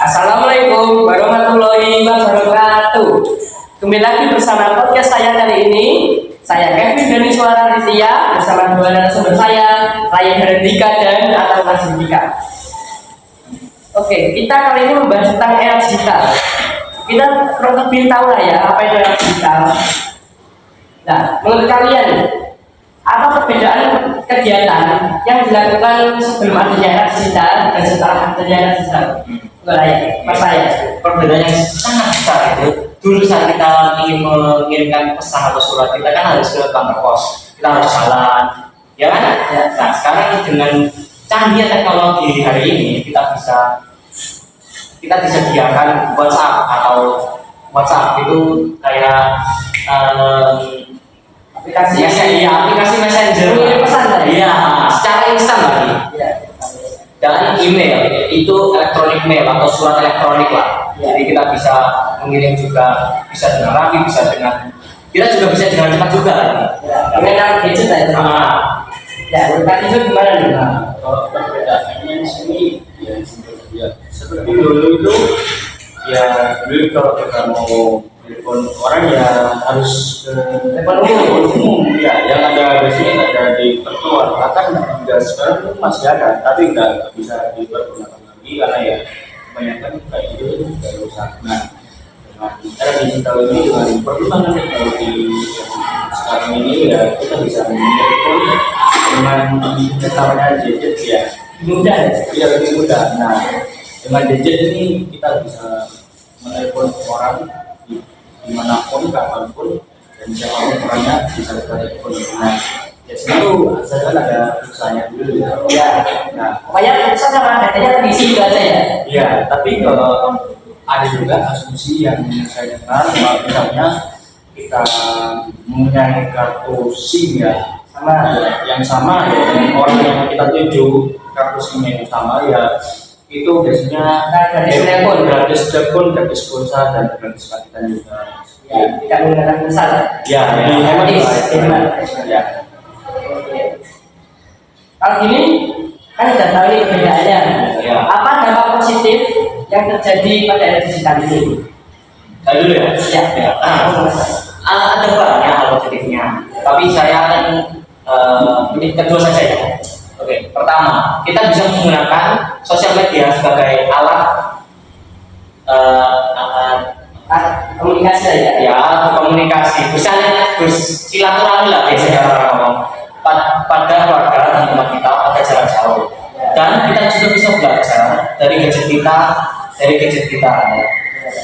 Assalamualaikum warahmatullahi wabarakatuh. Kembali lagi bersama podcast saya kali ini. Saya Kevin Dani Suara Rizia bersama dua narasumber saya, Raya Herendika dan Atau Nasibika. Oke, kita kali ini membahas tentang era digital. Kita kurang lebih tahu lah ya apa itu era digital. Nah, menurut kalian apa perbedaan kegiatan yang dilakukan sebelum adanya era digital dan setelah adanya era digital? Mas saya, Perbedaannya sangat besar itu. Dulu saat kita ingin mengirimkan pesan atau surat, kita kan harus ke kantor pos, kita harus jalan, ya kan? Ya. Nah, sekarang dengan canggih teknologi hari ini, kita disediakan WhatsApp itu kayak aplikasi messenger, pesan tadi. Iya, secara instan lagi. Ya. Dan email itu elektronik mail atau surat elektronik lah. Jadi kita bisa mengirim juga, bisa dengan rapi, kita juga bisa dengan cepat juga. Dengan gadget ya. Ya, tadi itu gimana nih? Kalau perbedaannya di sini ya seperti dulu itu ya dulu kalau kita mau telepon orang ya harus Telepon umum ya yang ada di sini ada di pertemuan bahkan juga sekarang pun masih ada tapi nggak bisa dipergunakan lagi karena ya kebanyakan kayak gitu sudah rusak. Nah dengan era digital ini dengan perkembangan teknologi sekarang ini ya kita bisa menelpon dengan namanya gadget ya Mudah. ya lebih mudah. Nah dengan gadget ini kita bisa menelpon orang dimanapun, kapanpun, dan siapapun orangnya bisa kita telepon. Nah, biasanya itu asalkan ada pulsanya dulu ya. Nah, Pokoknya pulsa sama datanya terisi itu aja ya. iya. Tapi kalau ada juga asumsi yang saya dengar, bahwa misalnya kita mempunyai kartu SIM ya, yang sama ya, dengan orang yang kita tuju kartu SIM yang sama ya. Itu biasanya gratis telepon, gratis pulsa dan gratis paketan juga. Ya, tidak menggunakan pulsa. Ya, jadi hemat. Ya. Kalau gini kan sudah tahu nih perbedaannya. Ya. Apa dampak positif yang terjadi pada era digital ini? Saya dulu ya. Ya. Ada banyak hal positifnya, tapi saya akan ini kedua saja ya. Oke, pertama, kita bisa menggunakan sosial media sebagai alat Komunikasi saja. ya komunikasi, bersilaturahmi lah biasanya orang ngomong pada keluarga dan teman kita pada jarak jauh. Dan kita juga bisa belajar dari gadget kita,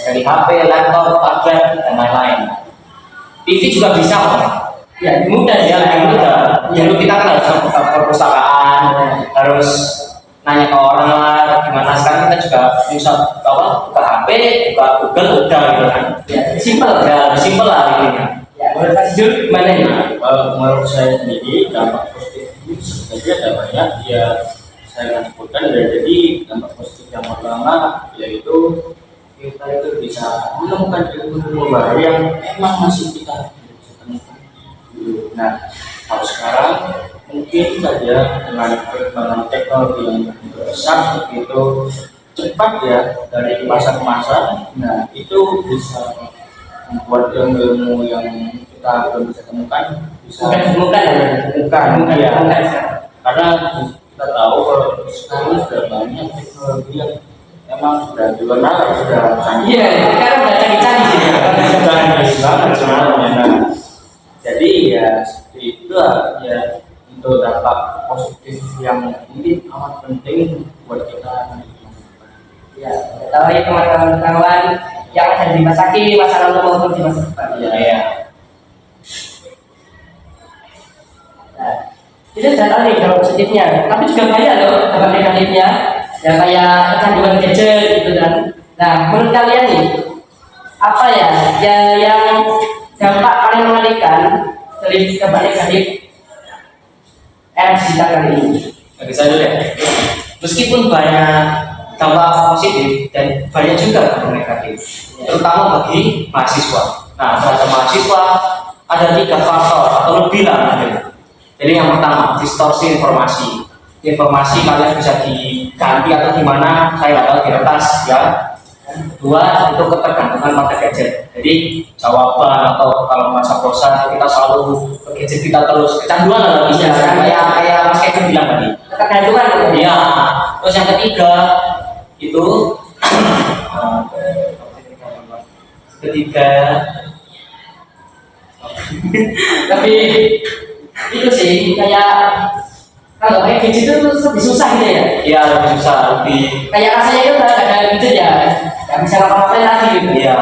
dari HP, laptop, tablet dan lain-lain. TV juga bisa, Ya, mudah ya lebih mudah. Dulu kita kan harus ke perpustakaan, harus nanya ke orang lah gimana. Sekarang kita juga bisa buka HP, buka Google udah gitu kan. Ya, simpel. Ya simpel lah ini. Ya, menurut Mas Jul gimana nih? Menurut saya sendiri dampak positif ini sebenarnya ada banyak. Ya, saya akan sebutkan ya. Jadi dampak positif yang pertama yaitu kita itu bisa menemukan ilmu baru yang emang masih kita bisa temukan. Nah, kalau sekarang mungkin saja dengan perkembangan teknologi yang besar begitu cepat ya dari masa ke masa, nah itu bisa membuat ilmu yang kita belum bisa temukan bisa Bukan ya. Karena kita tahu kalau sekarang sudah banyak teknologi yang emang sudah di luar nalar, sudah canggih. Iya, sekarang udah canggih-canggih sih. Sudah canggih banget sebenarnya. Nah, jadi ya seperti itu lah ya untuk dampak positif yang mungkin amat penting buat kita. Ya, tahu ya teman-teman yang ada di masa kini, masa lalu maupun di masa depan. Ya. Nah, itu sudah tahu nih dampak positifnya, tapi juga banyak loh dampak negatifnya, yang kayak kecanduan gadget gitu kan. Nah, menurut kalian nih, apa ya yang dampak paling mengerikan dari dampak negatif era digital kali ini? Bagi saya dulu ya. Meskipun banyak dampak positif dan banyak juga dampak negatif, terutama bagi mahasiswa. Nah, terhadap mahasiswa ada 3 faktor atau lebih lah. Jadi yang pertama, distorsi informasi. Informasi kalian bisa diganti atau gimana saya nggak tahu di kertas ya. Dua, itu ketergantungan pada gadget. Jadi jawaban atau kalau masa bosan kita selalu ke gadget kita terus, kecanduan lah bisa kayak Mas Kevin bilang tadi. Ketergantungan. Iya. Terus yang ketiga itu ketiga Tapi itu sih kayak kalau kayak gadget itu lebih susah gitu ya. ya lebih susah, lebih Kayak rasanya itu nggak ada gadget ya, nggak bisa ngapa-ngapain lagi gitu. ya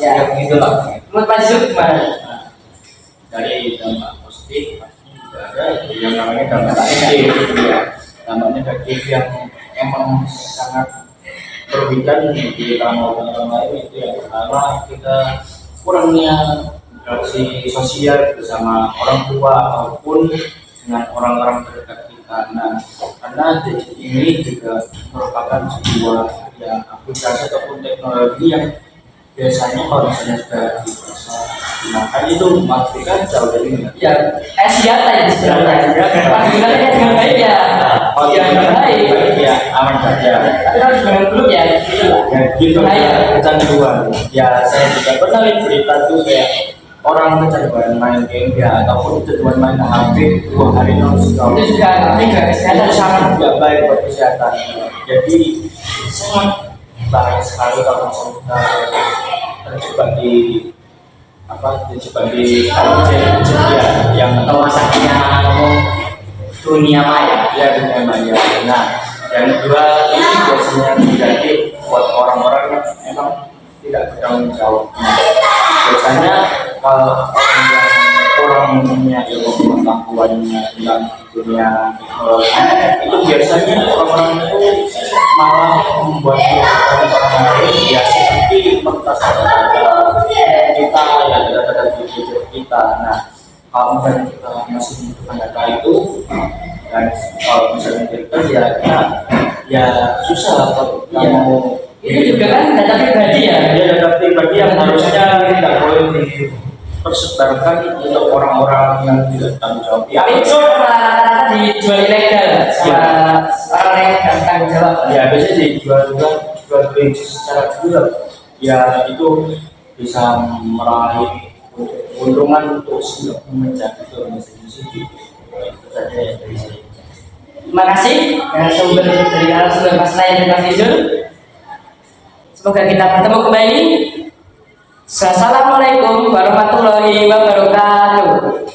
Ya. ya begitu lah. Menurut Pak Zul gimana? Dari dampak positif pasti juga ada yang namanya dampak negatif ya. Dampak negatif yang emang sangat merugikan di kalangan orang lain itu yang pertama kita kurangnya interaksi sosial bersama orang tua ataupun dengan orang-orang terdekat kita. Nah, karena gadget ini juga merupakan sebuah ya aplikasi ataupun teknologi yang biasanya kalau misalnya sudah bisa digunakan itu memastikan jauh dari negatif. Ya, senjata ya sebenarnya. Pas digunakan dengan baik ya. Oh Ya, dengan baik. ya aman saja. Tapi harus dengan belum ya. Gitu lah. Ya gitu Bahaya. kecanduan. Ya saya juga pernah lihat berita tuh kayak orang kecanduan main game ya ataupun kecanduan main HP 2 hari non-stop. Itu juga tidak kesehatan Itu sangat sama. tidak baik buat kesehatan. Jadi sangat bahaya sekali kalau misalnya kita terjebak di gadget ya yang Atau masaknya ngomong dunia maya. ya dunia maya. Nah, yang kedua ini biasanya terjadi buat orang-orang yang memang tidak bertanggung jawab. Biasanya kalau orang punya ilmu pengetahuannya tentang dunia teknologi itu biasanya orang-orang itu malah membuat orang lain ya seperti kertas kita ya data-data di gadget kita. Nah, kalau misalnya kita masih membutuhkan data itu dan kalau misalnya kita ya susah kalau kita Iya. mau Itu juga kan data pribadi ya. ya data pribadi yang harusnya tidak boleh dipersebarkan untuk orang-orang yang tidak tanggung jawab. Ya, Tapi itu malah rata-rata dijual ilegal sama orang yang nggak tanggung jawab. ya biasanya dijual beli secara gelap. Ya itu bisa meraih keuntungan untuk si pemecah itu organisasi. Itu saja yang dari saya. Terima kasih sumber dari narasumber Mas Ryan dan Mas Izul. Semoga kita bertemu kembali. Assalamualaikum warahmatullahi wabarakatuh.